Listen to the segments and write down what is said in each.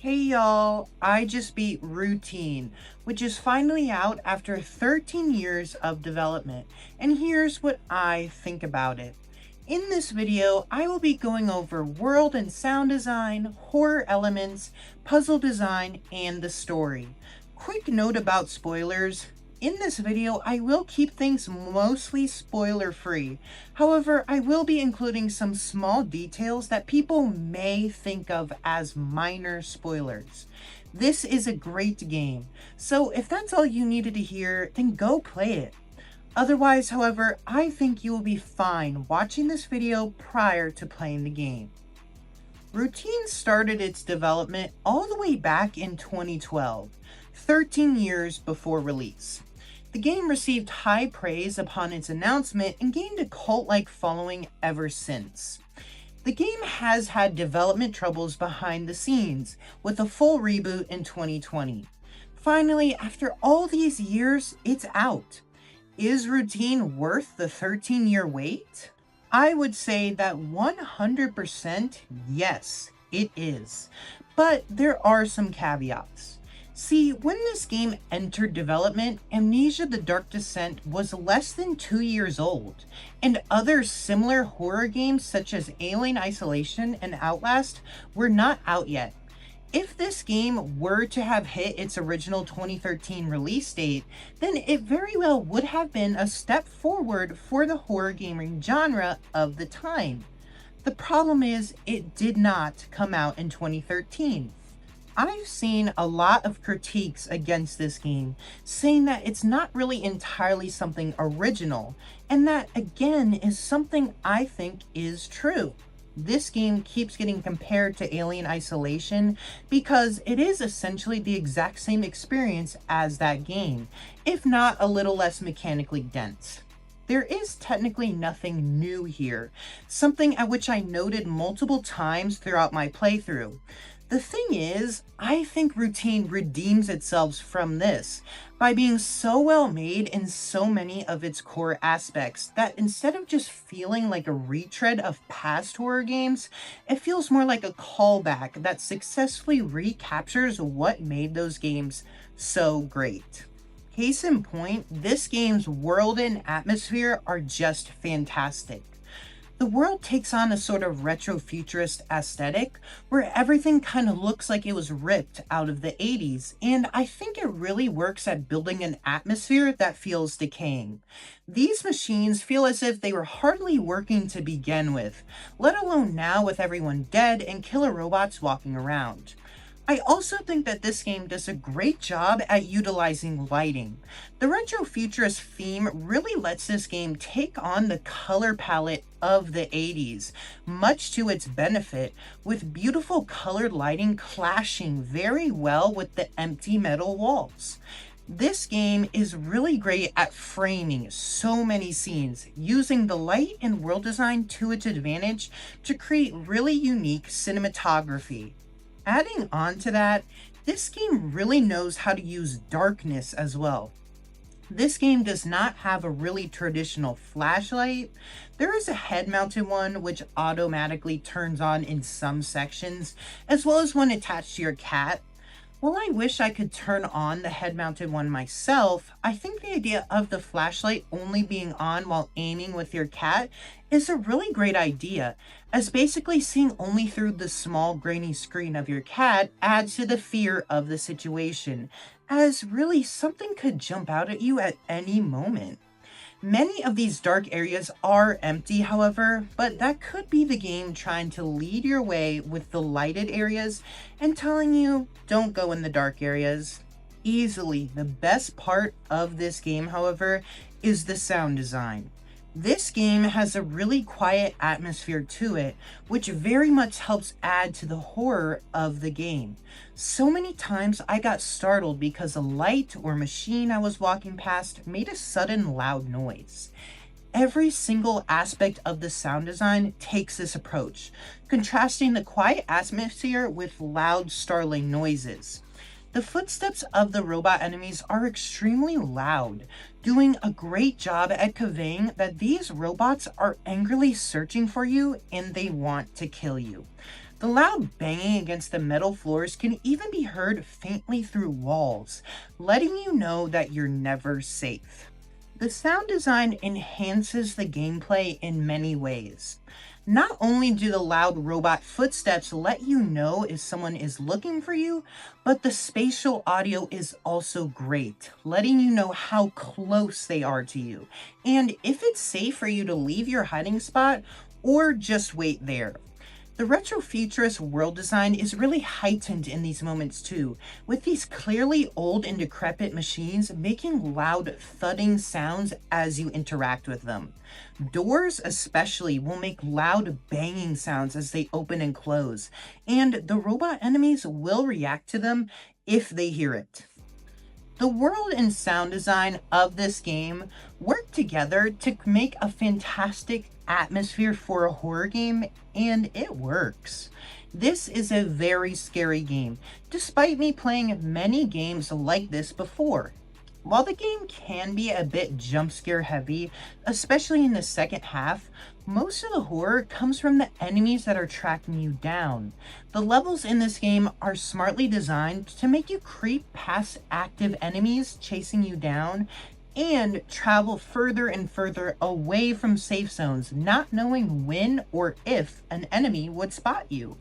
Hey y'all, I just beat Routine, which is finally out after 13 years of development, and here's what I think about it. In this video, I will be going over world and sound design, horror elements, puzzle design, and the story. Quick note about spoilers. In this video, I will keep things mostly spoiler-free. However, I will be including some small details that people may think of as minor spoilers. This is a great game, so if that's all you needed to hear, then go play it. Otherwise, however, I think you will be fine watching this video prior to playing the game. Routine started its development all the way back in 2012, 13 years before release. The game received high praise upon its announcement and gained a cult-like following ever since. The game has had development troubles behind the scenes, with a full reboot in 2020. Finally, after all these years, it's out. Is Routine worth the 13-year wait? I would say that 100% yes, it is. But there are some caveats. See, when this game entered development, Amnesia: The Dark Descent was less than 2 years old, and other similar horror games such as Alien Isolation and Outlast were not out yet. If this game were to have hit its original 2013 release date, then it very well would have been a step forward for the horror gaming genre of the time. The problem is, it did not come out in 2013. I've seen a lot of critiques against this game, saying that it's not really entirely something original, and that again is something I think is true. This game keeps getting compared to Alien Isolation because it is essentially the exact same experience as that game, if not a little less mechanically dense. There is technically nothing new here, something at which I noted multiple times throughout my playthrough. The thing is, I think Routine redeems itself from this by being so well made in so many of its core aspects that instead of just feeling like a retread of past horror games, it feels more like a callback that successfully recaptures what made those games so great. Case in point, this game's world and atmosphere are just fantastic. The world takes on a sort of retro-futurist aesthetic where everything kind of looks like it was ripped out of the 80s, and I think it really works at building an atmosphere that feels decaying. These machines feel as if they were hardly working to begin with, let alone now with everyone dead and killer robots walking around. I also think that this game does a great job at utilizing lighting. The retro-futurist theme really lets this game take on the color palette of the 80s, much to its benefit, with beautiful colored lighting clashing very well with the empty metal walls. This game is really great at framing so many scenes, using the light and world design to its advantage to create really unique cinematography. Adding on to that, this game really knows how to use darkness as well. This game does not have a really traditional flashlight. There is a head-mounted one which automatically turns on in some sections, as well as one attached to your cat. While I wish I could turn on the head-mounted one myself, I think the idea of the flashlight only being on while aiming with your cat is a really great idea, as basically seeing only through the small grainy screen of your cat adds to the fear of the situation, as really something could jump out at you at any moment. Many of these dark areas are empty, however, but that could be the game trying to lead your way with the lighted areas and telling you, don't go in the dark areas. Easily the best part of this game, however, is the sound design. This game has a really quiet atmosphere to it, which very much helps add to the horror of the game. So many times I got startled because a light or machine I was walking past made a sudden loud noise. Every single aspect of the sound design takes this approach, contrasting the quiet atmosphere with loud, startling noises. The footsteps of the robot enemies are extremely loud, doing a great job at conveying that these robots are angrily searching for you and they want to kill you. The loud banging against the metal floors can even be heard faintly through walls, letting you know that you're never safe. The sound design enhances the gameplay in many ways. Not only do the loud robot footsteps let you know if someone is looking for you, but the spatial audio is also great, letting you know how close they are to you, and if it's safe for you to leave your hiding spot or just wait there. The retrofuturist world design is really heightened in these moments too, with these clearly old and decrepit machines making loud thudding sounds as you interact with them. Doors especially will make loud banging sounds as they open and close, and the robot enemies will react to them if they hear it. The world and sound design of this game work together to make a fantastic atmosphere for a horror game, and it works. This is a very scary game, despite me playing many games like this before. While the game can be a bit jump scare heavy, especially in the second half, most of the horror comes from the enemies that are tracking you down. The levels in this game are smartly designed to make you creep past active enemies chasing you down and travel further and further away from safe zones, not knowing when or if an enemy would spot you.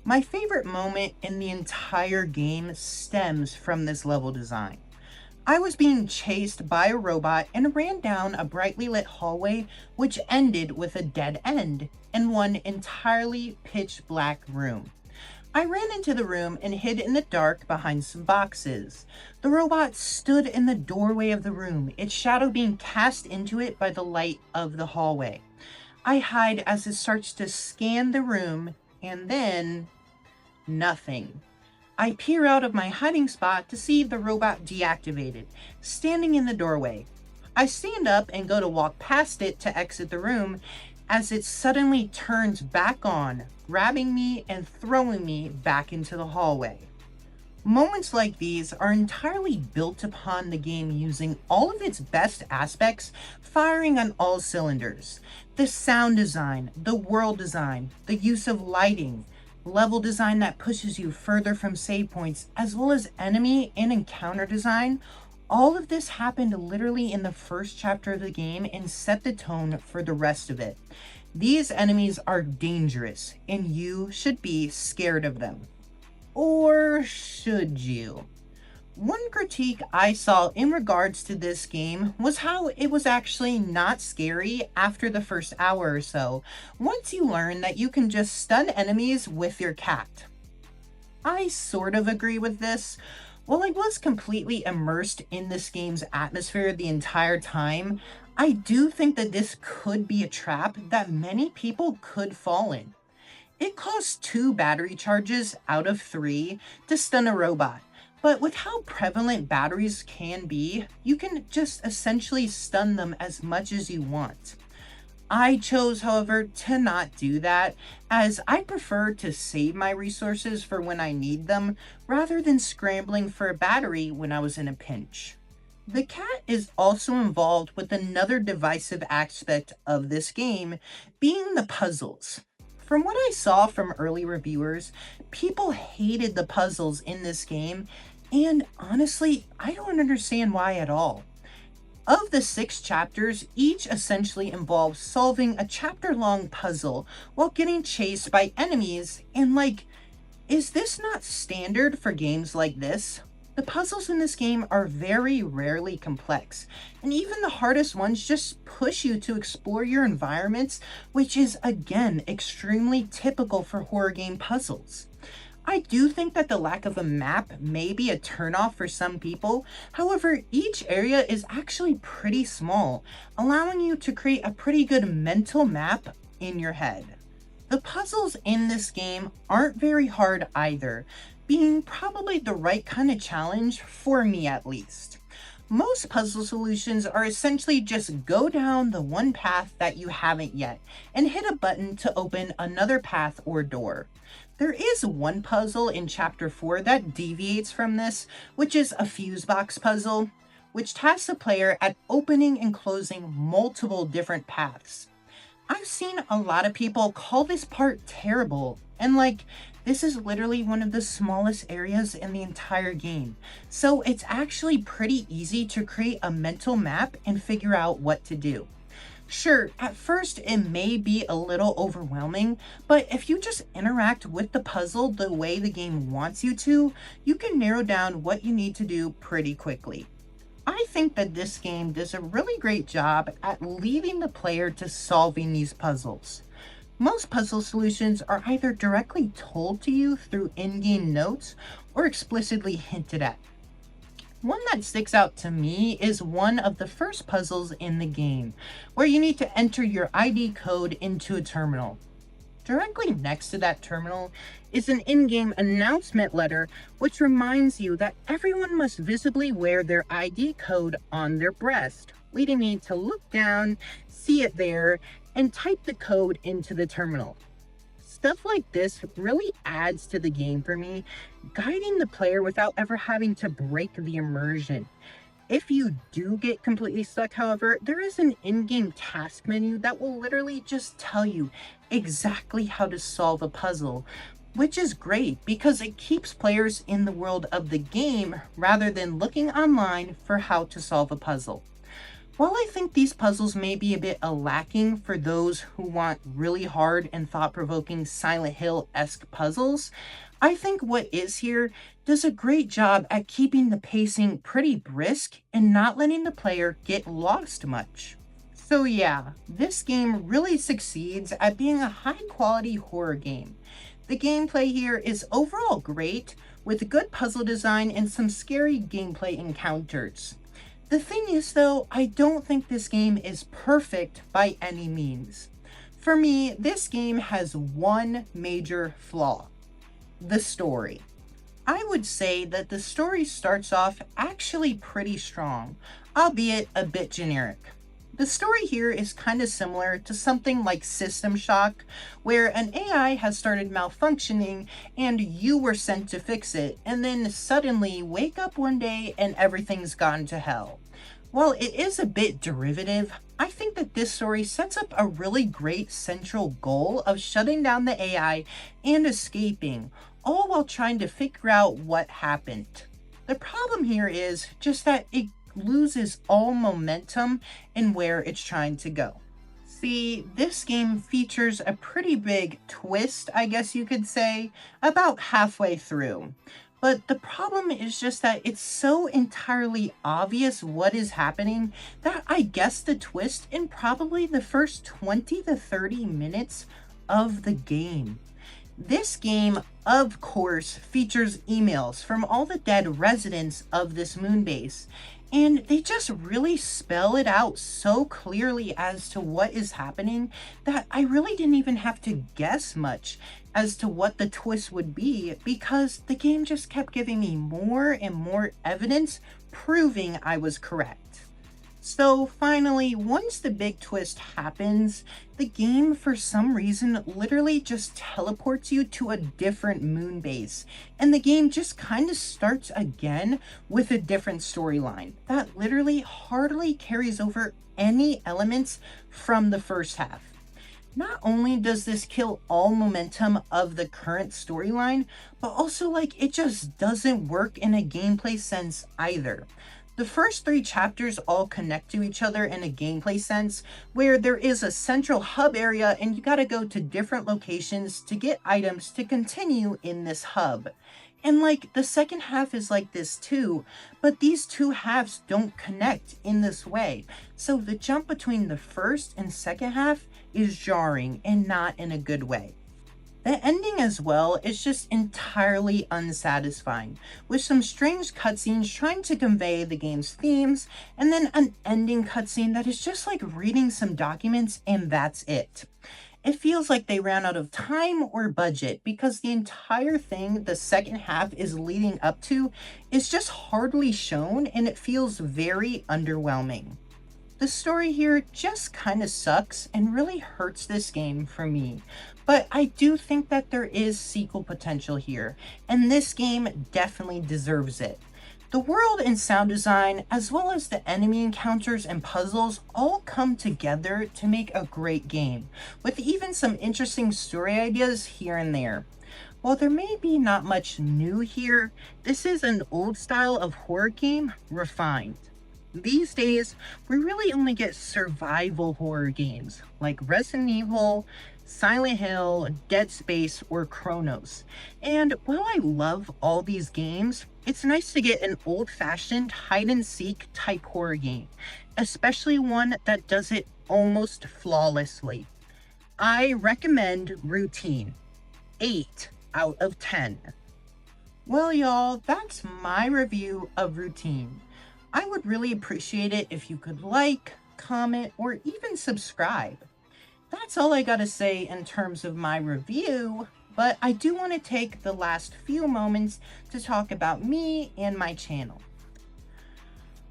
My favorite moment in the entire game stems from this level design. I was being chased by a robot and ran down a brightly lit hallway which ended with a dead end in one entirely pitch black room. I ran into the room and hid in the dark behind some boxes. The robot stood in the doorway of the room, its shadow being cast into it by the light of the hallway. I hide as it starts to scan the room, and then nothing. I peer out of my hiding spot to see the robot deactivated, standing in the doorway. I stand up and go to walk past it to exit the room as it suddenly turns back on, grabbing me and throwing me back into the hallway. Moments like these are entirely built upon the game using all of its best aspects, firing on all cylinders. The sound design, the world design, the use of lighting, level design that pushes you further from save points, as well as enemy and encounter design. All of this happened literally in the first chapter of the game and set the tone for the rest of it. These enemies are dangerous, and you should be scared of them. Or should you? One critique I saw in regards to this game was how it was actually not scary after the first hour or so, once you learn that you can just stun enemies with your cat. I sort of agree with this. While I was completely immersed in this game's atmosphere the entire time, I do think that this could be a trap that many people could fall in. It costs 2 battery charges out of 3 to stun a robot. But with how prevalent batteries can be, you can just essentially stun them as much as you want. I chose, however, to not do that, as I prefer to save my resources for when I need them, rather than scrambling for a battery when I was in a pinch. The cat is also involved with another divisive aspect of this game, being the puzzles. From what I saw from early reviewers, people hated the puzzles in this game, and honestly, I don't understand why at all. Of the 6 chapters, each essentially involves solving a chapter-long puzzle while getting chased by enemies, and is this not standard for games like this? The puzzles in this game are very rarely complex, and even the hardest ones just push you to explore your environments, which is again extremely typical for horror game puzzles. I do think that the lack of a map may be a turnoff for some people. However, each area is actually pretty small, allowing you to create a pretty good mental map in your head. The puzzles in this game aren't very hard either, being probably the right kind of challenge for me at least. Most puzzle solutions are essentially just go down the one path that you haven't yet and hit a button to open another path or door. There is one puzzle in Chapter 4 that deviates from this, which is a fuse box puzzle, which tasks the player at opening and closing multiple different paths. I've seen a lot of people call this part terrible, and this is literally one of the smallest areas in the entire game. So it's actually pretty easy to create a mental map and figure out what to do. Sure, at first it may be a little overwhelming, but if you just interact with the puzzle the way the game wants you to, you can narrow down what you need to do pretty quickly. I think that this game does a really great job at leading the player to solving these puzzles. Most puzzle solutions are either directly told to you through in-game notes or explicitly hinted at. One that sticks out to me is one of the first puzzles in the game, where you need to enter your ID code into a terminal. Directly next to that terminal is an in-game announcement letter which reminds you that everyone must visibly wear their ID code on their breast, leading me to look down, see it there, and type the code into the terminal. Stuff like this really adds to the game for me, guiding the player without ever having to break the immersion. If you do get completely stuck, however, there is an in-game task menu that will literally just tell you exactly how to solve a puzzle, which is great because it keeps players in the world of the game rather than looking online for how to solve a puzzle. While I think these puzzles may be a bit lacking for those who want really hard and thought-provoking Silent Hill-esque puzzles, I think what is here does a great job at keeping the pacing pretty brisk and not letting the player get lost much. So yeah, this game really succeeds at being a high-quality horror game. The gameplay here is overall great, with good puzzle design and some scary gameplay encounters. The thing is though, I don't think this game is perfect by any means. For me, this game has one major flaw: the story. I would say that the story starts off actually pretty strong, albeit a bit generic. The story here is kind of similar to something like System Shock, where an AI has started malfunctioning and you were sent to fix it, and then suddenly wake up one day and everything's gone to hell. While it is a bit derivative, I think that this story sets up a really great central goal of shutting down the AI and escaping, all while trying to figure out what happened. The problem here is just that it loses all momentum in where it's trying to go. See, this game features a pretty big twist, I guess you could say, about halfway through. But the problem is just that it's so entirely obvious what is happening that I guess the twist in probably the first 20 to 30 minutes of the game. This game, of course, features emails from all the dead residents of this moon base, and they just really spell it out so clearly as to what is happening that I really didn't even have to guess much as to what the twist would be, because the game just kept giving me more and more evidence proving I was correct. So finally, once the big twist happens, the game for some reason literally just teleports you to a different moon base, and the game just kind of starts again with a different storyline that literally hardly carries over any elements from the first half. Not only does this kill all momentum of the current storyline, but also it just doesn't work in a gameplay sense either. The first 3 chapters all connect to each other in a gameplay sense, where there is a central hub area and you gotta go to different locations to get items to continue in this hub. And the second half is like this too, but these two halves don't connect in this way. So the jump between the first and second half is jarring and not in a good way. The ending as well is just entirely unsatisfying, with some strange cutscenes trying to convey the game's themes, and then an ending cutscene that is just like reading some documents and that's it. It feels like they ran out of time or budget, because the entire thing the second half is leading up to is just hardly shown and it feels very underwhelming. The story here just kind of sucks and really hurts this game for me, but I do think that there is sequel potential here, and this game definitely deserves it. The world and sound design, as well as the enemy encounters and puzzles, all come together to make a great game, with even some interesting story ideas here and there. While there may be not much new here, this is an old style of horror game refined. These days, we really only get survival horror games like Resident Evil, Silent Hill, Dead Space, or Chronos. And while I love all these games, it's nice to get an old-fashioned hide-and-seek type horror game, especially one that does it almost flawlessly. I recommend Routine. 8 out of 10. Well, y'all, that's my review of Routine. I would really appreciate it if you could like, comment, or even subscribe. That's all I gotta say in terms of my review, but I do want to take the last few moments to talk about me and my channel.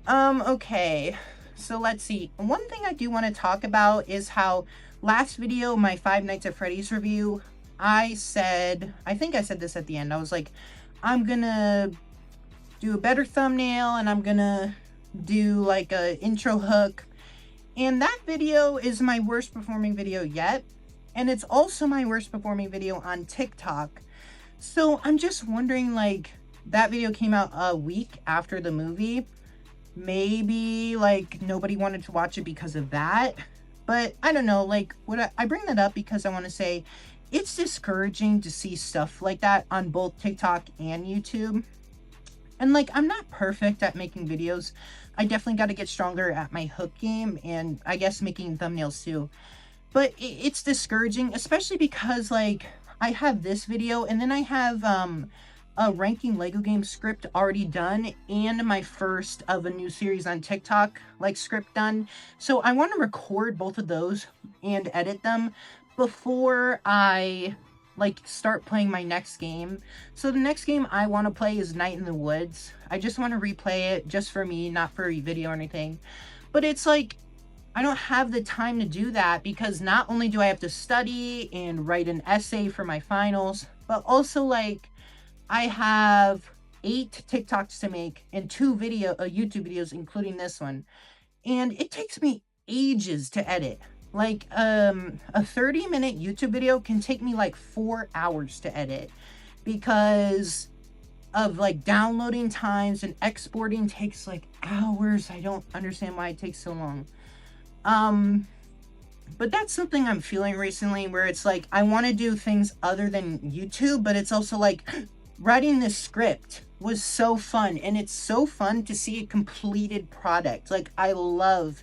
Okay, so let's see. One thing I do want to talk about is how last video, my Five Nights at Freddy's review, I think I said this at the end, I was like, I'm gonna do a better thumbnail and I'm gonna do like a intro hook. And that video is my worst performing video yet. And it's also my worst performing video on TikTok. So I'm just wondering, like, that video came out a week after the movie. Maybe, like, nobody wanted to watch it because of that. But I don't know, like, I bring that up because I want to say it's discouraging to see stuff like that on both TikTok and YouTube. And, like, I'm not perfect at making videos. I definitely got to get stronger at my hook game and I guess making thumbnails too. But it's discouraging, especially because, like, I have this video and then I have a ranking Lego game script already done and my first of a new series on TikTok, like, script done. So I want to record both of those and edit them before I, like, start playing my next game. So the next game I want to play is Night in the Woods. I just want to replay it just for me, not for a video or anything. But it's like, I don't have the time to do that because not only do I have to study and write an essay for my finals, but also, like, I have 8 TikToks to make and 2 YouTube videos, including this one. And it takes me ages to edit. Like, a 30-minute YouTube video can take me like 4 hours to edit because of, like, downloading times, and exporting takes like hours. I don't understand why it takes so long. But that's something I'm feeling recently where it's like, I want to do things other than YouTube, but it's also like, writing this script was so fun, and it's so fun to see a completed product. Like, I love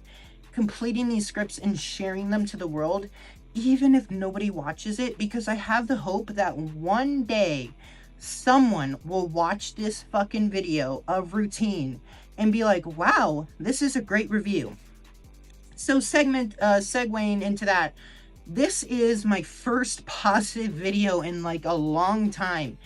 completing these scripts and sharing them to the world, even if nobody watches it, because I have the hope that one day someone will watch this fucking video of Routine and be like, wow, this is a great review. So segueing into that, this is my first positive video in like a long time.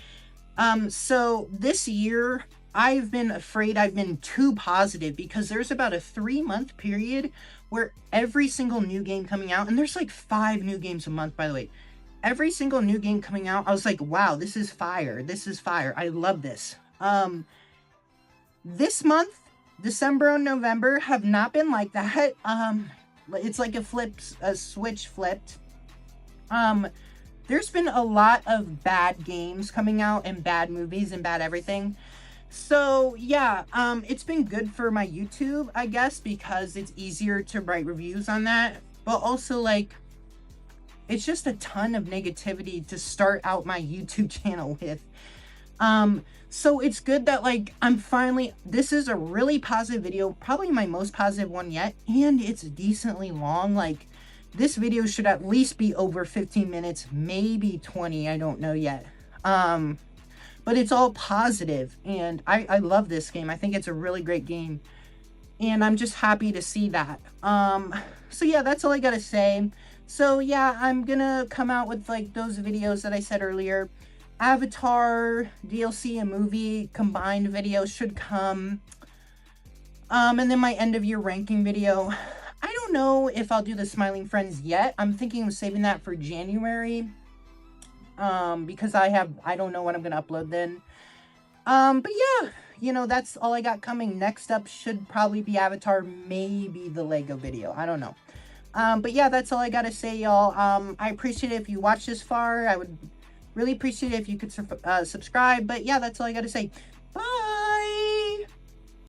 So this year I've been afraid I've been too positive because there's about a 3-month period where every single new game coming out, and there's like 5 new games a month, by the way. Every single new game coming out, I was like, wow, this is fire. This is fire. I love this. This month, December and November, have not been like that. It's like a switch flipped. There's been a lot of bad games coming out and bad movies and bad everything. So yeah, it's been good for my YouTube, I guess, because it's easier to write reviews on that. But also, like, it's just a ton of negativity to start out my YouTube channel with. So it's good that, like, this is a really positive video, probably my most positive one yet, and it's decently long. Like, this video should at least be over 15 minutes, maybe 20, I don't know yet. But it's all positive, and I love this game. I think it's a really great game, and I'm just happy to see that. So yeah, that's all I gotta say. So yeah, I'm gonna come out with, like, those videos that I said earlier. Avatar, DLC, and movie combined video should come. And then my end of year ranking video. I don't know if I'll do the Smiling Friends yet. I'm thinking of saving that for January. Because I don't know when I'm gonna upload then. But yeah, you know, that's all I got coming. Next up should probably be Avatar, maybe the Lego video. I don't know. But yeah, that's all I gotta say, y'all. I appreciate it if you watched this far. I would really appreciate it if you could subscribe. But yeah, that's all I gotta say. Bye!